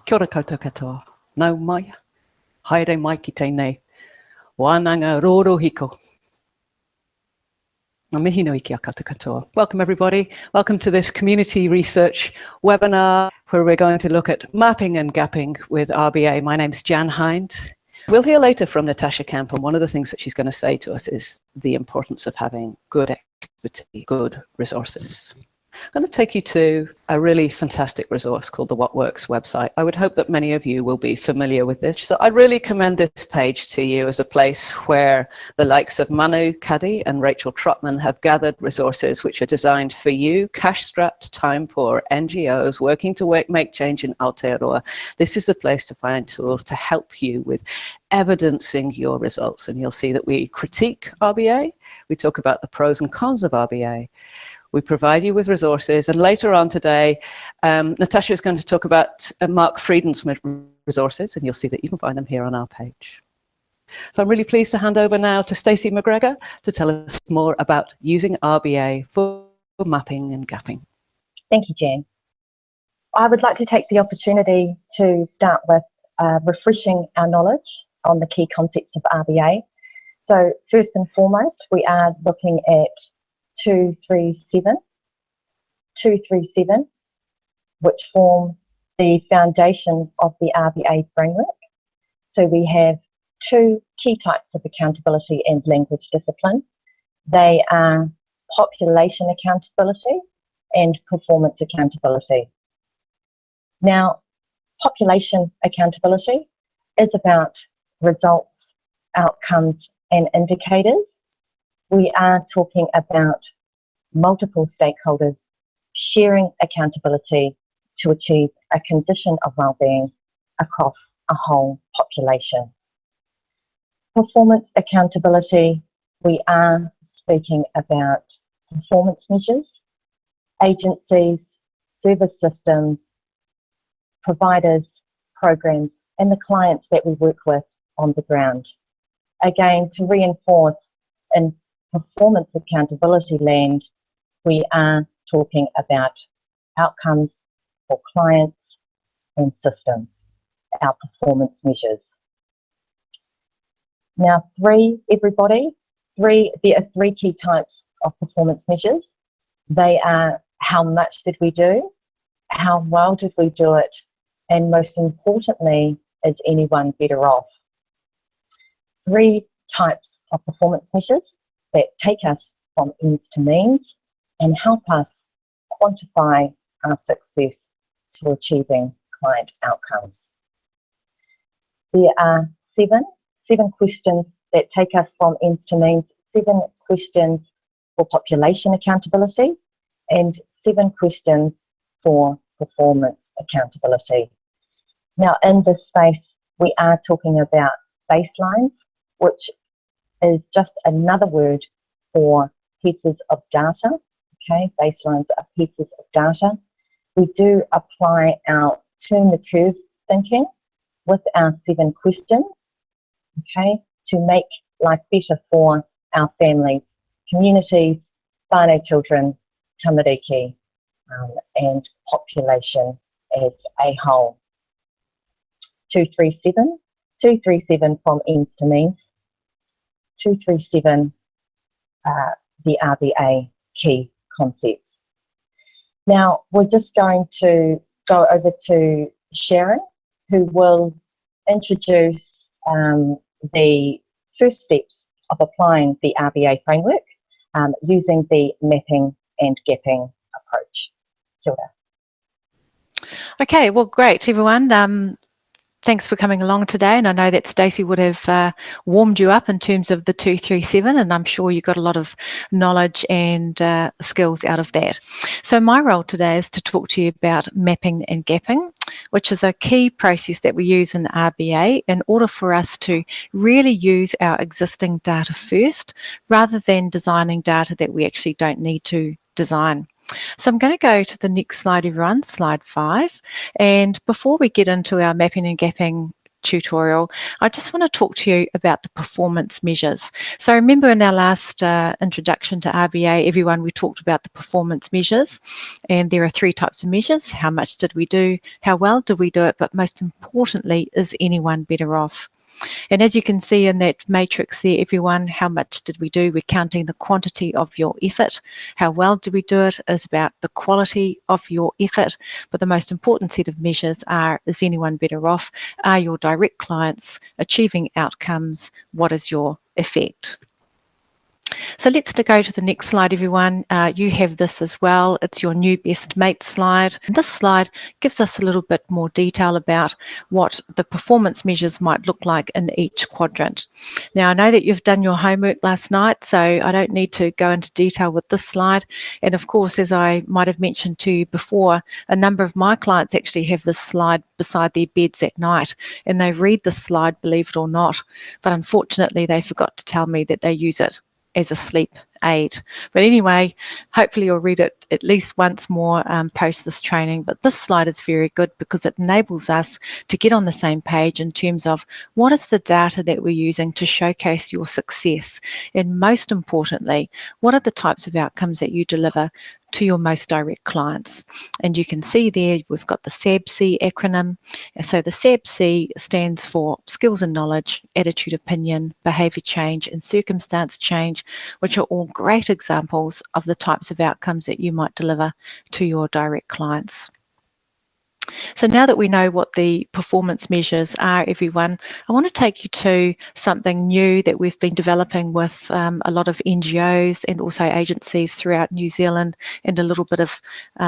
Kia ora koutou katoa. Nau mai. Haere mai ki tēnei. Wānanga roro hiko. Ngā mihi nui ki a koutou katoa. Welcome everybody. Welcome to this community research webinar where we're going to look at mapping and gapping with RBA. My name's Jan Hinde. We'll hear later from Natasha Camp, and one of the things that she's going to say to us is the importance of having good expertise, good resources. I'm going to take you to a really fantastic resource called the What Works website. I would hope that many of you will be familiar with this. So I really commend this page to you as a place where the likes of Manu Cuddy and Rachel Trotman have gathered resources which are designed for you, cash-strapped, time-poor NGOs working to make change in Aotearoa. This is the place to find tools to help you with evidencing your results. And you'll see that we critique RBA, we talk about the pros and cons of RBA, we provide you with resources, and later on today, Natasha is going to talk about Mark Frieden's resources, and you'll see that you can find them here on our page. So I'm really pleased to hand over now to Stacey McGregor to tell us more about using RBA for mapping and gapping. Thank you, Jan. I would like to take the opportunity to start with refreshing our knowledge on the key concepts of RBA. So first and foremost, we are looking at 237, which form the foundation of the RBA framework. So we have two key types of accountability and language discipline. They are population accountability and performance accountability. Now, population accountability is about results, outcomes, and indicators. We are talking about multiple stakeholders sharing accountability to achieve a condition of well-being across a whole population. Performance accountability, we are speaking about performance measures, agencies, service systems, providers, programs, and the clients that we work with on the ground. Again, to reinforce in performance accountability land, we are talking about outcomes for clients and systems, our performance measures. Now, there are three key types of performance measures. They are how much did we do, how well did we do it, and most importantly, is anyone better off? Three types of performance measures that take us from ends to means and help us quantify our success to achieving client outcomes. There are seven questions that take us from ends to means, 7 questions for population accountability, and 7 questions for performance accountability. Now, in this space, we are talking about baselines, which is just another word for pieces of data. Okay, baselines are pieces of data. We do apply our turn the curve thinking with our 7 questions, okay, to make life better for our families, communities, whānau children, tamariki, and population as a whole. 237 from ends to means. 237, the RBA key concepts. Now, we're just going to go over to Sharon, who will introduce the first steps of applying the RBA framework using the mapping and gapping approach. Kia ora. Okay, well, great, everyone. Thanks for coming along today, and I know that Stacey would have warmed you up in terms of the 237, and I'm sure you got a lot of knowledge and skills out of that. So my role today is to talk to you about mapping and gapping, which is a key process that we use in RBA in order for us to really use our existing data first, rather than designing data that we actually don't need to design. So I'm going to go to the next slide, everyone, slide 5. And before we get into our mapping and gapping tutorial, I just want to talk to you about the performance measures. So remember in our last introduction to RBA, everyone, we talked about the performance measures, and there are 3 types of measures. How much did we do? How well did we do it? But most importantly, is anyone better off? And as you can see in that matrix there, everyone, how much did we do? We're counting the quantity of your effort. How well did we do it is about the quality of your effort. But the most important set of measures are, is anyone better off? Are your direct clients achieving outcomes? What is your effect? So let's go to the next slide, everyone. You have this as well. It's your new best mate slide. And this slide gives us a little bit more detail about what the performance measures might look like in each quadrant. Now, I know that you've done your homework last night, so I don't need to go into detail with this slide. And of course, as I might have mentioned to you before, a number of my clients actually have this slide beside their beds at night, and they read this slide, believe it or not. But unfortunately, they forgot to tell me that they use it as a sleep aid. But anyway, hopefully you'll read it at least once more post this training. But this slide is very good because it enables us to get on the same page in terms of what is the data that we're using to showcase your success. And most importantly, what are the types of outcomes that you deliver to your most direct clients. And you can see there we've got the SABC acronym. And so the SABC stands for skills and knowledge, attitude, opinion, behaviour change and circumstance change, which are all great examples of the types of outcomes that you might deliver to your direct clients. So now that we know what the performance measures are, everyone, I want to take you to something new that we've been developing with a lot of NGOs and also agencies throughout New Zealand, and a little bit of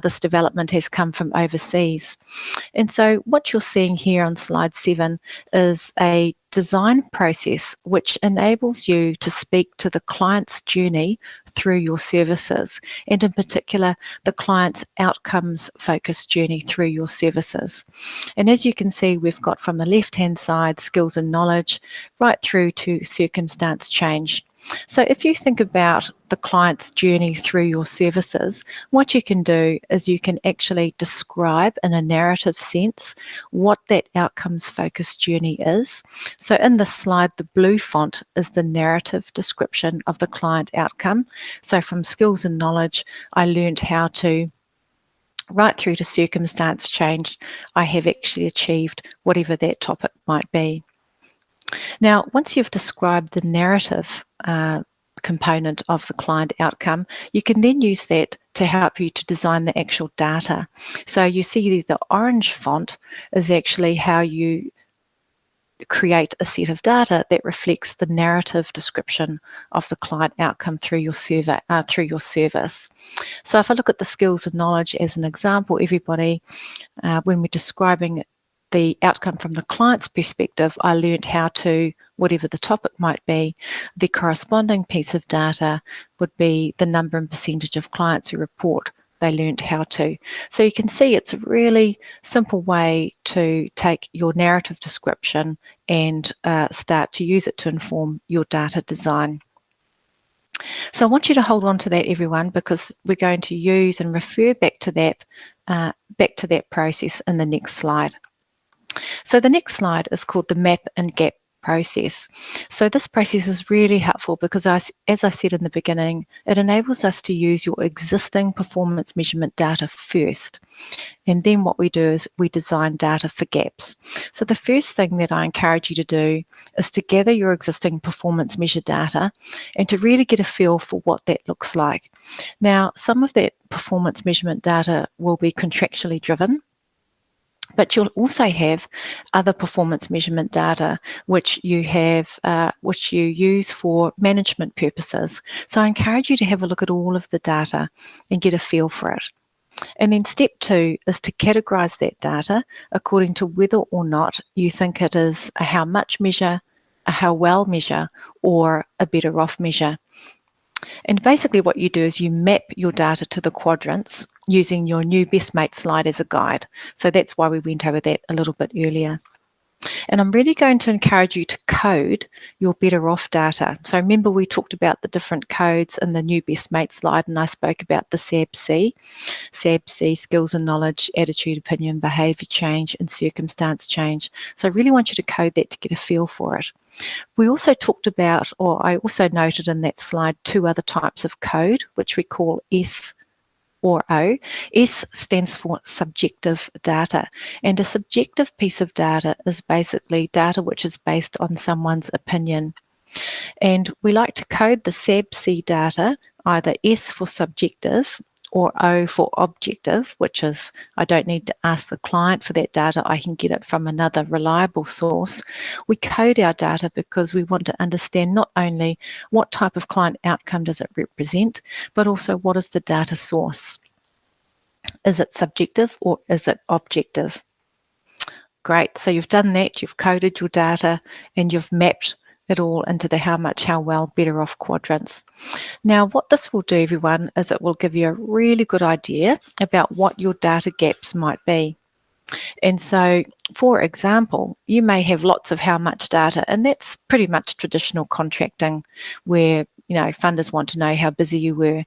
this development has come from overseas. And so what you're seeing here on slide 7 is a design process which enables you to speak to the client's journey through your services, and in particular the client's outcomes focused journey through your services. And as you can see, we've got from the left hand side skills and knowledge right through to circumstance change. So if you think about the client's journey through your services, what you can do is you can actually describe in a narrative sense what that outcomes focused journey is. So in this slide, the blue font is the narrative description of the client outcome. So from skills and knowledge, I learned how to, right through to circumstance change, I have actually achieved whatever that topic might be. Now, once you've described the narrative component of the client outcome, you can then use that to help you to design the actual data. So you see the orange font is actually how you create a set of data that reflects the narrative description of the client outcome through your through your service. So if I look at the skills and knowledge as an example, everybody, when we're describing the outcome from the client's perspective, I learned how to, whatever the topic might be, the corresponding piece of data would be the number and percentage of clients who report they learned how to. So you can see it's a really simple way to take your narrative description and start to use it to inform your data design. So I want you to hold on to that, everyone, because we're going to use and refer back to that process in the next slide. So the next slide is called the map and gap process. So this process is really helpful because, as I said in the beginning, it enables us to use your existing performance measurement data first. And then what we do is we design data for gaps. So the first thing that I encourage you to do is to gather your existing performance measure data and to really get a feel for what that looks like. Now, some of that performance measurement data will be contractually driven, but you'll also have other performance measurement data which you use for management purposes. So I encourage you to have a look at all of the data and get a feel for it. And then step 2 is to categorize that data according to whether or not you think it is a how much measure, a how well measure, or a better off measure. And basically what you do is you map your data to the quadrants using your new best mate slide as a guide. So that's why we went over that a little bit earlier. And I'm really going to encourage you to code your better off data. So remember, we talked about the different codes in the new best mate slide, and I spoke about the SABC, skills and knowledge, attitude, opinion, behaviour change, and circumstance change. So I really want you to code that to get a feel for it. We also talked about, or I also noted in that slide, 2 other types of code, which we call S or O. S stands for subjective data, and a subjective piece of data is basically data which is based on someone's opinion. And we like to code the SABC data, either S for subjective or O for objective, which is I don't need to ask the client for that data, I can get it from another reliable source. We code our data because we want to understand not only what type of client outcome does it represent, but also what is the data source. Is it subjective or is it objective? Great, so you've done that, you've coded your data and you've mapped it all into the how much, how well, better off quadrants. Now, what this will do, everyone, is it will give you a really good idea about what your data gaps might be. And so, for example, you may have lots of how much data, and that's pretty much traditional contracting where, you know, funders want to know how busy you were.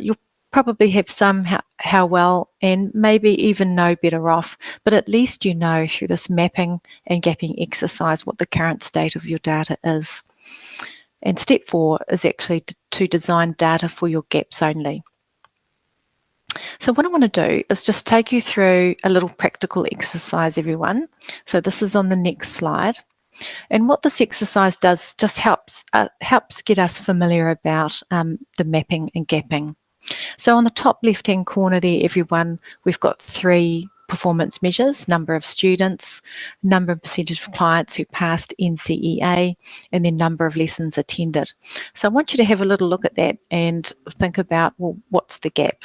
You'll probably have some how well and maybe even no better off, but at least you know through this mapping and gapping exercise what the current state of your data is. And step 4 is actually to design data for your gaps only. So what I want to do is just take you through a little practical exercise, everyone. So this is on the next slide. And what this exercise does just helps get us familiar about the mapping and gapping. So on the top left-hand corner there, everyone, we've got 3 performance measures: number of students, number and percentage of clients who passed NCEA, and then number of lessons attended. So I want you to have a little look at that and think about, well, what's the gap?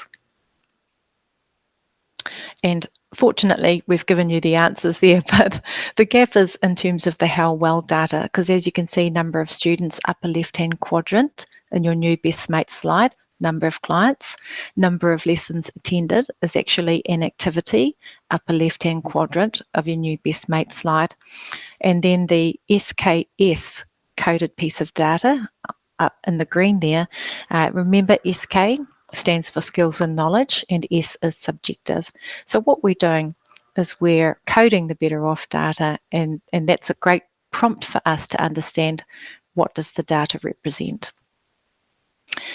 And fortunately, we've given you the answers there, but the gap is in terms of the how well data, because as you can see, number of students, upper left-hand quadrant in your new best mate slide, number of clients, number of lessons attended is actually an activity, upper left-hand quadrant of your new best mate slide. And then the SKS coded piece of data up in the green there, remember SK stands for skills and knowledge, and S is subjective. So what we're doing is we're coding the better off data, and that's a great prompt for us to understand what does the data represent.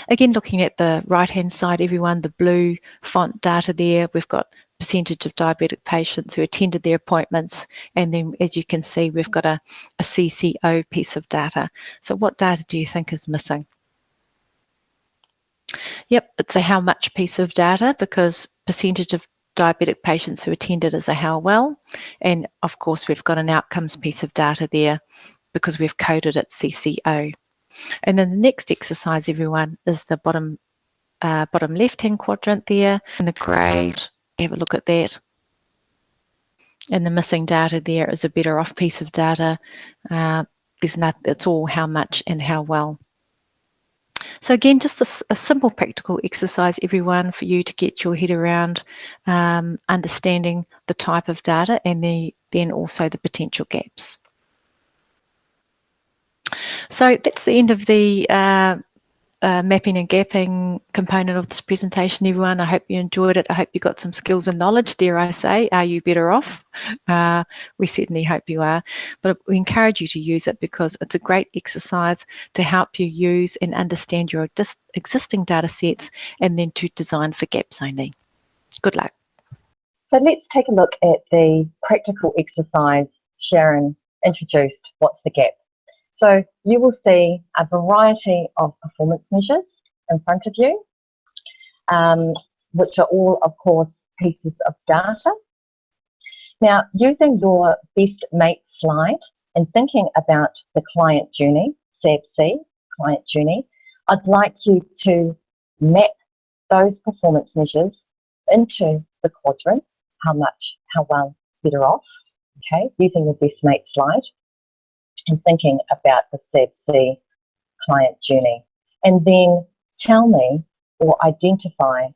Again, looking at the right-hand side, everyone, the blue font data there, we've got percentage of diabetic patients who attended their appointments, and then as you can see, we've got a CCO piece of data. So what data do you think is missing? Yep, it's a how much piece of data, because percentage of diabetic patients who attended is a how well, and of course we've got an outcomes piece of data there because we've coded it CCO. And then the next exercise, everyone, is the bottom left-hand quadrant there, and the grade. Have a look at that. And the missing data there is a better off piece of data. It's all how much and how well. So again, just a simple practical exercise, everyone, for you to get your head around understanding the type of data and then also the potential gaps. So that's the end of the mapping and gapping component of this presentation, everyone. I hope you enjoyed it. I hope you got some skills and knowledge, dare I say. Are you better off? We certainly hope you are. But we encourage you to use it because it's a great exercise to help you use and understand your existing data sets and then to design for gaps only. Good luck. So let's take a look at the practical exercise Sharon introduced, what's the gap? So you will see a variety of performance measures in front of you, which are all, of course, pieces of data. Now, using your best mate slide and thinking about the client journey, SABC, client journey, I'd like you to map those performance measures into the quadrants, how much, how well, better off, okay, using your best mate slide, and thinking about the SABC client journey. And then tell me or identify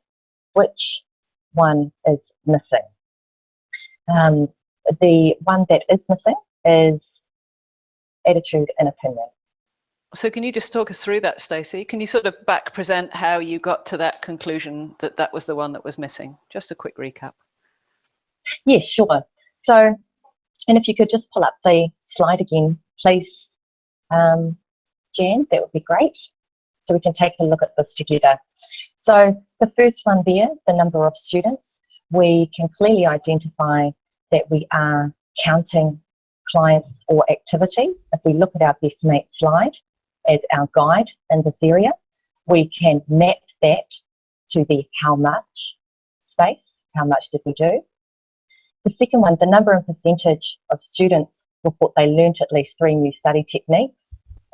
which one is missing. the one that is missing is attitude and opinion. So can you just talk us through that, Stacey? Can you sort of back present how you got to that conclusion that that was the one that was missing? Just a quick recap. Yes, sure. So, and if you could just pull up the slide again, please, Jan, that would be great. So we can take a look at this together. So the first one there, the number of students, we can clearly identify that we are counting clients or activity. If we look at our Bestimate slide as our guide in this area, we can map that to the how much space, how much did we do. The second one, the number and percentage of students report they learnt at least 3 new study techniques.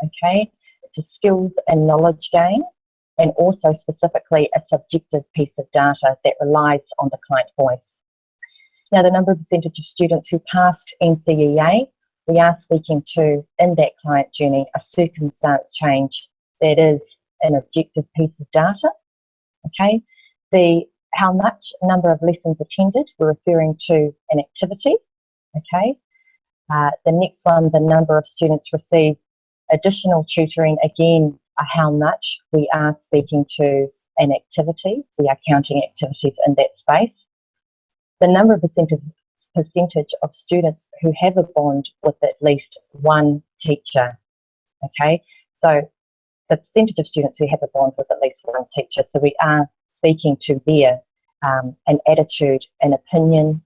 Okay, it's a skills and knowledge gain, and also specifically a subjective piece of data that relies on the client voice. Now, the number and percentage of students who passed NCEA, we are speaking to, in that client journey, a circumstance change that is an objective piece of data. Okay, the how much number of lessons attended, we're referring to an activity. Okay, the next one, the number of students received additional tutoring, again, how much, we are speaking to an activity. We are counting activities in that space. The number of percentage of students who have a bond with at least one teacher. Okay, so the percentage of students who have a bond with at least one teacher. So we are speaking to there an attitude, an opinion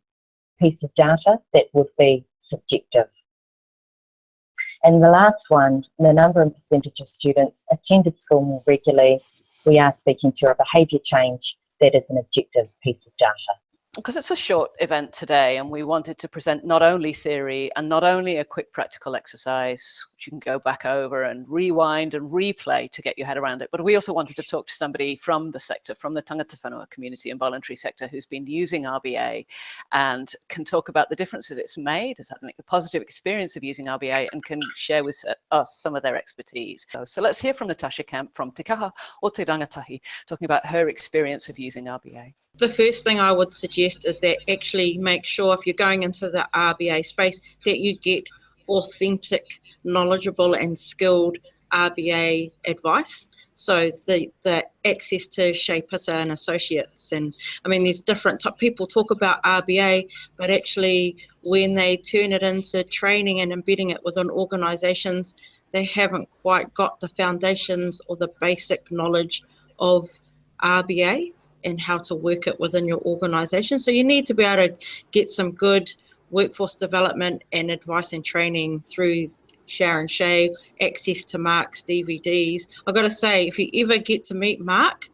piece of data that would be subjective. And the last one, the number and percentage of students attended school more regularly, we are speaking to a behaviour change that is an objective piece of data. Because it's a short event today, and we wanted to present not only theory and not only a quick practical exercise, which you can go back over and rewind and replay to get your head around it, but we also wanted to talk to somebody from the sector, from the tangata whenua community and voluntary sector, who's been using RBA and can talk about the differences it's made, has had a positive experience of using RBA, and can share with us some of their expertise. So let's hear from Natasha Camp from Te Kaha o Te Rangatahi, talking about her experience of using RBA. The first thing I would suggest is that actually make sure, if you're going into the RBA space, that you get authentic, knowledgeable and skilled RBA advice. So the access to Shae, Pita and Associates. And I mean, there's different people talk about RBA, but actually when they turn it into training and embedding it within organisations, they haven't quite got the foundations or the basic knowledge of RBA and how to work it within your organisation. So you need to be able to get some good workforce development and advice and training through Sharon, Shae, access to Mark's DVDs. I've got to say, if you ever get to meet Mark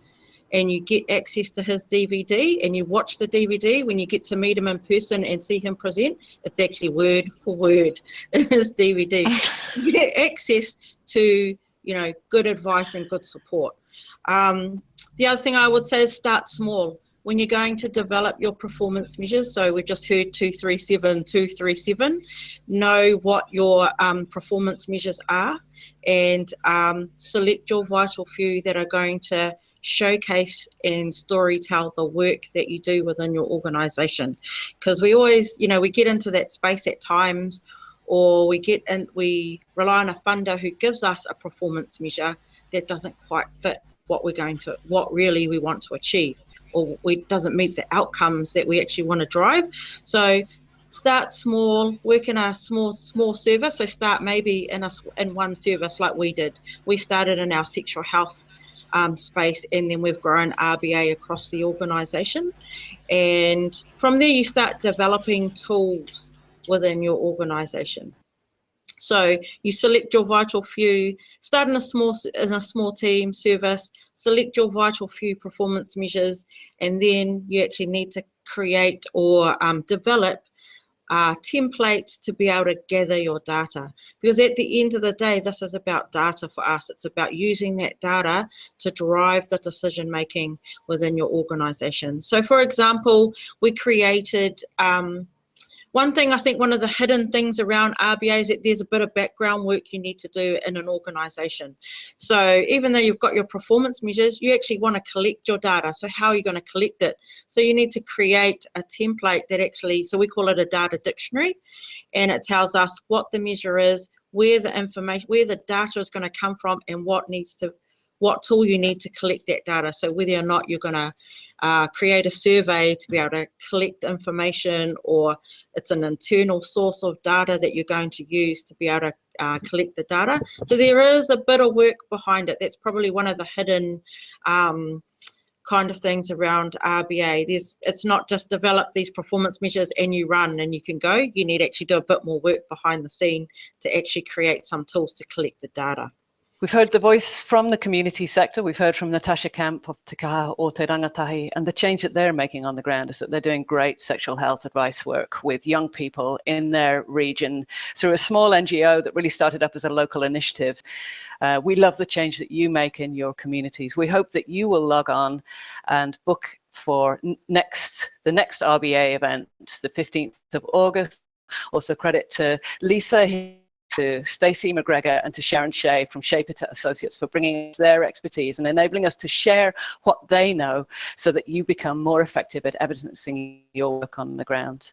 and you get access to his DVD and you watch the DVD, when you get to meet him in person and see him present, it's actually word for word in his DVD. You get access to, you know, good advice and good support. The other thing I would say is start small. When you're going to develop your performance measures, so we just heard 237, know what your performance measures are, and select your vital few that are going to showcase and storytell the work that you do within your organisation. Because we always, you know, we get into that space at times, or we rely on a funder who gives us a performance measure that doesn't quite fit what really we want to achieve, or it doesn't meet the outcomes that we actually want to drive. So start small, work in a small service. So start maybe in one service like we did. We started in our sexual health space, and then we've grown RBA across the organisation. And from there you start developing tools within your organisation. So you select your vital few, start in a small team service, select your vital few performance measures, and then you actually need to create or develop templates to be able to gather your data. Because at the end of the day, this is about data for us. It's about using that data to drive the decision making within your organisation. So for example, we created One thing, I think one of the hidden things around RBA is that there's a bit of background work you need to do in an organisation. So even though you've got your performance measures, you actually want to collect your data. So how are you going to collect it? So you need to create a template that actually, so we call it a data dictionary, and it tells us what the measure is, where the information, where the data is going to come from, and what tool you need to collect that data. So whether or not you're going to create a survey to be able to collect information, or it's an internal source of data that you're going to use to be able to collect the data. So there is a bit of work behind it. That's probably one of the hidden kind of things around RBA. It's not just develop these performance measures and you run and you can go. You need to actually do a bit more work behind the scene to actually create some tools to collect the data. We've heard the voice from the community sector. We've heard from Natasha Camp of Te Kaha o Te Rangatahi, and the change that they're making on the ground is that they're doing great sexual health advice work with young people in their region through a small NGO that really started up as a local initiative. We love the change that you make in your communities. We hope that you will log on and book for the next RBA event, the 15th of August. Also credit to Lisa, to Stacey, McGregor, and to Sharon, Shae from Shea, Pita Associates for bringing us their expertise and enabling us to share what they know so that you become more effective at evidencing your work on the ground.